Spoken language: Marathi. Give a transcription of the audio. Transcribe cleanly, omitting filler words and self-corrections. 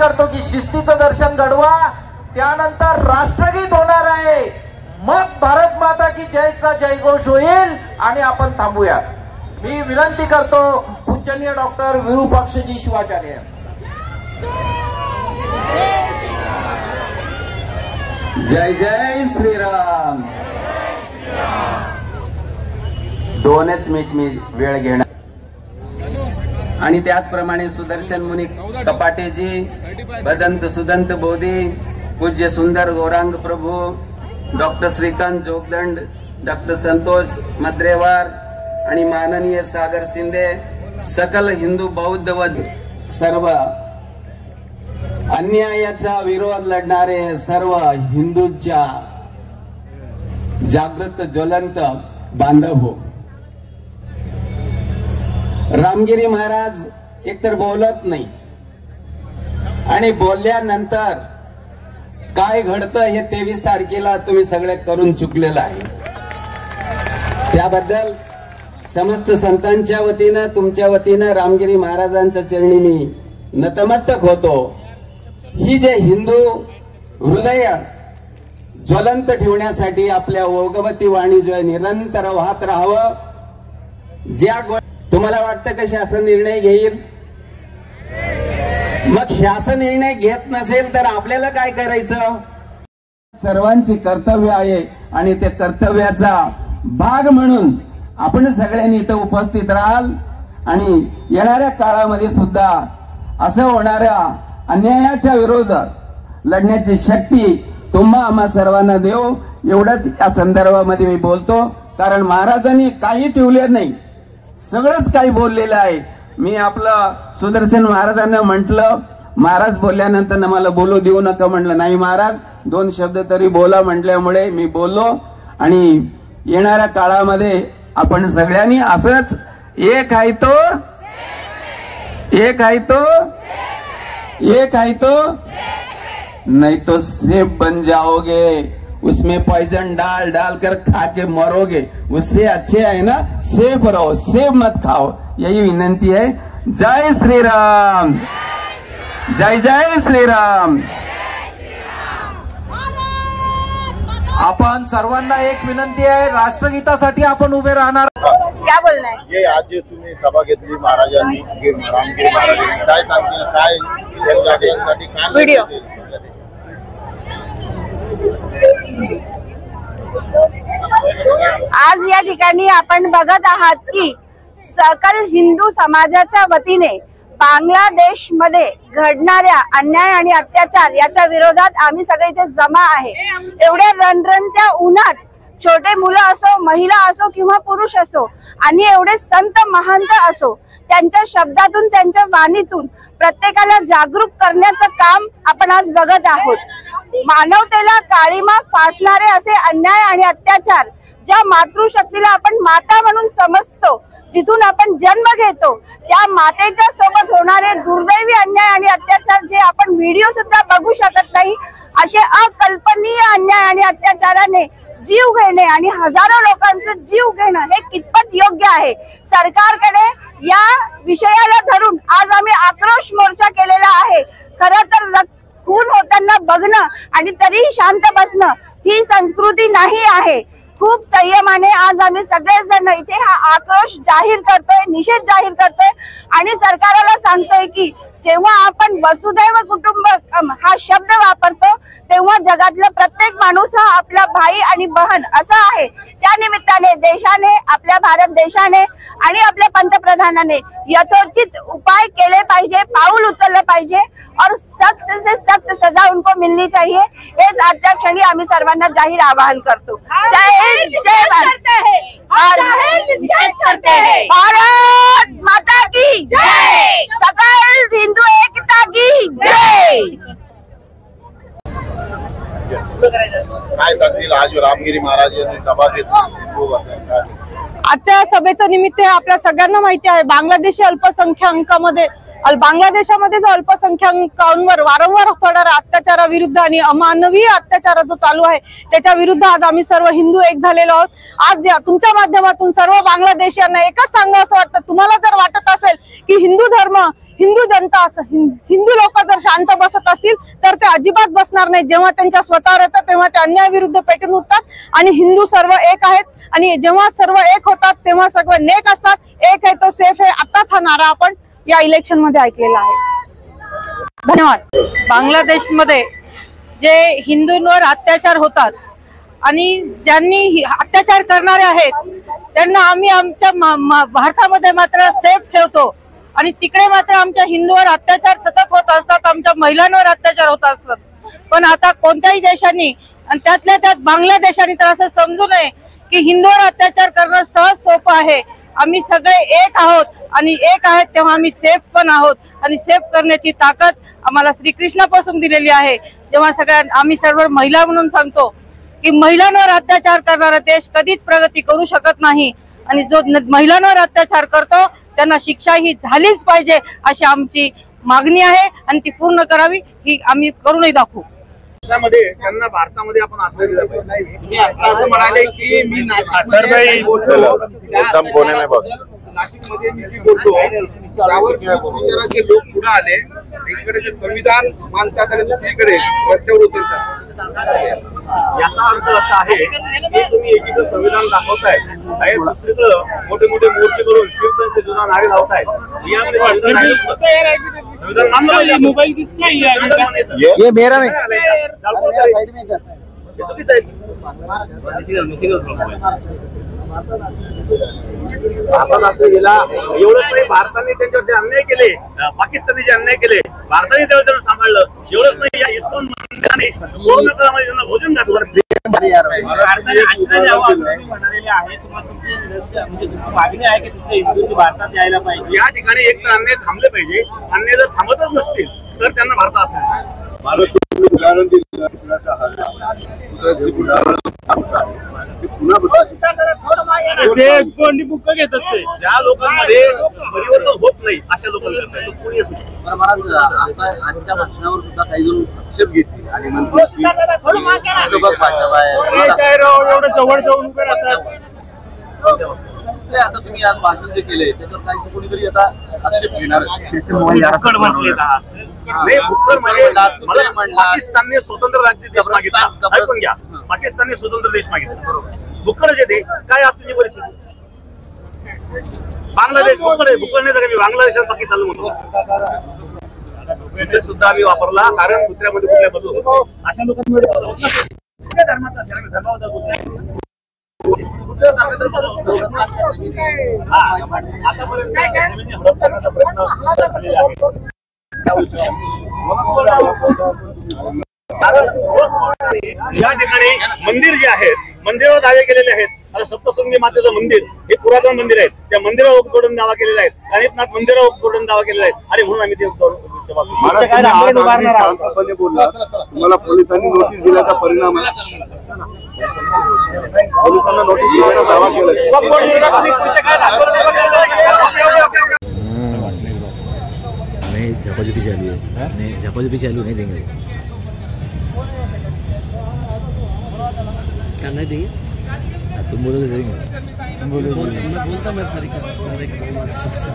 करतो की शिस्तीचं दर्शन घडवा, त्यानंतर राष्ट्रगीत होणार आहे, मग भारत माता की जयचा जयघोष होईल आणि आपण थांबूया। मी विनंती करतो पूजनीय डॉक्टर विरूपाक्षजी शिवाचार्य। जय जय श्रीराम। दोनच मिनिट मी वेळ घेणार आणि त्याचप्रमाणे सुदर्शन मुनी कपाटेजी, भदंत सुदंत बोधी, पूज्य सुंदर गौरांग प्रभू, डॉक्टर श्रीकांत जोगदंड, डॉक्टर संतोष मद्रेवार आणि माननीय सागर शिंदे, सकल हिंदू बौद्ध व सर्व अन्यायाचा विरोध लढणारे सर्व हिंदूंच्या जागृत ज्वलंत बांधव हो। रामगिरी महाराज एकतर बोलत नाही आणि बोलल्यानंतर काय घडतं हे 23 तारखेला तुम्ही सगळे करून चुकलेलं आहे। त्याबद्दल समस्त संतांच्या वतीनं तुमच्या वतीनं रामगिरी महाराजांच्या चरणी मी नतमस्तक होतो। ही जे हिंदू हृदय ज्वलंत ठेवण्यासाठी आपल्या ओघवती वाणी जो निरंतर वाहत राहावं। ज्या तुम्हाला वाटतं का शासन निर्णय घेईल, मग शासन निर्णय घेत नसेल तर आपल्याला काय करायचं? सर्वांची कर्तव्य आहे आणि ते कर्तव्याचा भाग म्हणून आपण सगळ्यांनी इथं उपस्थित राहाल आणि येणाऱ्या काळामध्ये सुद्धा असं होणाऱ्या अन्यायाच्या विरोधात लढण्याची शक्ती तुम्हा आम्हा सर्वांना देव, एवढंच या संदर्भामध्ये मी बोलतो। कारण महाराजांनी काही ठेवले नाही, सगळंच काही बोललेलं आहे। मी आपलं सुदर्शन महाराजांना म्हटलं, महाराज बोलल्यानंतर मला बोलू देऊ नका म्हटलं, नाही महाराज 2 शब्द तरी बोला म्हटल्यामुळे मी बोललो। आणि येणाऱ्या काळामध्ये आपण सगळ्यांनी असंच एक आहे तो नहीं तो सेब बन जाओगे, उसमें पॉइजन डाल डाल कर खा के मरोगे। उससे अच्छे है ना सेफ रहो, सेब मत खाओ। यही विनंती है। जय श्री राम, जय जय श्री राम। आपण सर्वांना एक विनंती आहे, राष्ट्रगीतासाठी आपण उभे राहणार। क्या बोलना है? ये आज तुम्ही सभा घेतली महाराजांनी, रामगिरी महाराजांनी, काय सांगतील, काय जनजागृतीसाठी काय व्हिडिओ? आज या ठिकाणी आपण बघत आहात की सकल हिंदू समाजाच्या वतीने बांगलादेश मध्ये घडणाऱ्या अन्याय आणि अत्याचार याच्या विरोधात आम्ही सगळे इथे जमा आहे। एवढ्या रणरणत्या उन्हात छोटे मुलं असो, महिला असो किंवा पुरुष असो आणि एवढे संत महंत असो, त्यांच्या शब्दातून त्यांच्या वाणीतून प्रत्येकाला जागरूक करण्याचं काम आपण आज बघत आहोत। मानवतेला काळीमा फासणारे असे अन्याय आणि अत्याचार, ज्या मातृशक्तीला आपण माता म्हणून समजतो, जिथून आपण जन्म घेतो, त्या मातेच्या सोबत होणारे दुर्दैवी अन्याय आणि अत्याचार जे आपण व्हिडिओ सुद्धा बघू शकत नाही, असे अकल्पनीय अन्याय आणि अत्याचाराने जीव घेणे आणि हजारो लोकांचे जीव घेणं हे कितपत योग्य आहे? सरकारकडे या विषयाला धरून आज आम्ही आक्रोश मोर्चा केलेला आहे। खरं तर खून होताना बघणं आणि तरीही शांत बसणं ही संस्कृती नाही आहे। खूप संयमाने आज आम्ही सगळेजण इथे हा आक्रोश जाहीर करतोय, निषेध जाहीर करतोय आणि सरकारला सांगतोय की जेव्हा आपण वसुधैव कुटुंबकम हा शब्द वापरतो तेव्हा जगातला प्रत्येक माणूस हा आपला भाई आणि बहन असा आहे। त्या निमित्ताने देशाने, आपल्या भारत देशाने आणि आपल्या पंतप्रधानाने यथोचित उपाय केले पाहिजे, पाऊल उचलले पाहिजे और सख्त से सख्त सजा उनको मिलनी चाहिए। हेच आजच्या क्षणी आम्ही सर्वांना जाहीर आवाहन करतो। जय हिंद, जय भारत माता की जय, सकल हिंदू एकता की जय। काय सांगतील, आज रामगिरी महाराज यांनी सभा घेतली, आजच्या सभेचं निमित्त आपल्या सगळ्यांना माहिती आहे, बांगलादेशी अल्पसंख्याकांमध्ये बांगलादेशामध्ये जो अल्पसंख्याकांवर वारंवार होणाऱ्या अत्याचाराविरुद्ध आणि अमानवीय अत्याचार जो चालू आहे त्याच्या विरुद्ध आज आम्ही सर्व हिंदू एक झालेलो आहोत. आज या तुमच्या माध्यमातून सर्व बांगलादेशीयांना एकच सांगा असं वाटतं, तुम्हाला जर वाटत असेल की हिंदू धर्म, हिंदू जनता, हिंदू लोक जर शांत बसत असतील तर ते अजिबात बसणार नाही. जेव्हा त्यांच्या स्वतःवर येतात तेव्हा ते अन्यायाविरुद्ध पेटून उठतात आणि हिंदू सर्व एक आहेत. आणि जेव्हा सर्व एक होतात तेव्हा सर्व नेक असतात. एक आहे तो सेफ आहे. आताच हा नारा आपण या इलेक्शन मध्ये ऐकलेला आहे. धन्यवाद. बांगलादेशमध्ये जे हिंदूंवर अत्याचार होतात आणि ज्यांनी अत्याचार करणारे आहेत त्यांना आम्ही आमच्या भारतामध्ये मात्र सेफ ठेवतो आणि तिकडे मात्र आमच्या हिंदूवर अत्याचार सतत होत असतात, आमच्या महिलांवर अत्याचार होत असतात. पण आता कोणत्याही देशांनी आणि त्यातल्या त्यात बांगलादेशाने तर असं समजू नये की हिंदूवर अत्याचार करणं सहज सोपं आहे. आम्ही सगळे एक आहोत आणि एक आहेत तेव्हा आम्ही सेफ पण आहोत आणि सेफ करण्याची ताकद आम्हाला श्रीकृष्णापासून दिलेली आहे. जेव्हा आम्ही सर्व महिला म्हणून सांगतो की महिलांवर अत्याचार करणारा देश कधीच प्रगती करू शकत नाही आणि जो महिलांवर अत्याचार करतो त्यांना शिक्षा ही झालीच पाहिजे अशी आमची मागणी आहे आणि ती पूर्ण करावी ही आम्ही करूनही दाखवू. त्यांना भारतामध्ये आपण असं म्हणाले की मी नाशिकमध्ये मी जी बोलतो त्यावर विचाराचे लोक पुढे आले. एकीकडे जे संविधान मानतात आणि दुसरीकडे रस्त्यावर उतरतात. याचा अर्थ असा आहे की तुम्ही एकीकडे संविधान दाखवताय आणि दुसरीकडे मोठे मोठे मोर्चे करून शिवसेना नारे लावताय. मोबाईल ये मेरा नाही आपण असं गेला एवढंच नाही. भारताने त्यांच्यावर जे अन्याय केले, पाकिस्तानने जे अन्याय केले, भारताने त्यांना सांभाळलं. एवढंच नाही, या इस्कॉन मंदिराने कोरोना काळामध्ये त्यांना भोजन घातलं. भारतात यायला पाहिजे. या ठिकाणी एक तर अन्याय थांबले पाहिजे. अन्याय जर थांबतच नसतील तर त्यांना भारत असेल. उदाहरण दिलं ज्या लोकांमध्ये परिवर्तन होत नाही अशा लोकांना तो कोणी असो. आजच्या भाषणावर सुद्धा काही जण आक्षेप घेतले आणि एवढं जवळ जाऊन उभे राहतात. आता तुम्ही आज भाषण जे केले त्याच्यावर काही कोणीतरी आता आक्षेप घेणार. पाकिस्तानने स्वतंत्र देश मागितला. ऐकून घ्या, पाकिस्तानने स्वतंत्र देश मागितला. भुक्कडच येते काय आज तुझी परिस्थिती. बांगलादेश भुक्कड आहे. भुक्कड नाही तर मी बांगलादेशात पाकिस्तान म्हणतो सुद्धा आम्ही वापरला कारण कुत्र्यामध्ये कुठल्या बदल होतो. अशा लोकांमध्ये या ठिकाणी मंदिर जे आहेत मंदिरावर दावे केलेले आहेत. आता सप्तशृंगी मातेचं मंदिर हे पुरातन मंदिर आहे. त्या मंदिरावर तोडून दावा केलेला आहे. गणेशनाथ मंदिरावर तोडून दावा केलेला आहे आणि म्हणून आम्ही ते तुम्हाला पोलिसांनी नोटीस दिल्याचा परिणाम आहे. पोलिसांना नोटीस दिल्याचा दावा केला. नहीं झपाझपी चालू है. नहीं झपाझपी चालू नहीं देंगे. क्या नहीं देंगे? तुम बोलो तो देंगे. बोलता मैं सबसे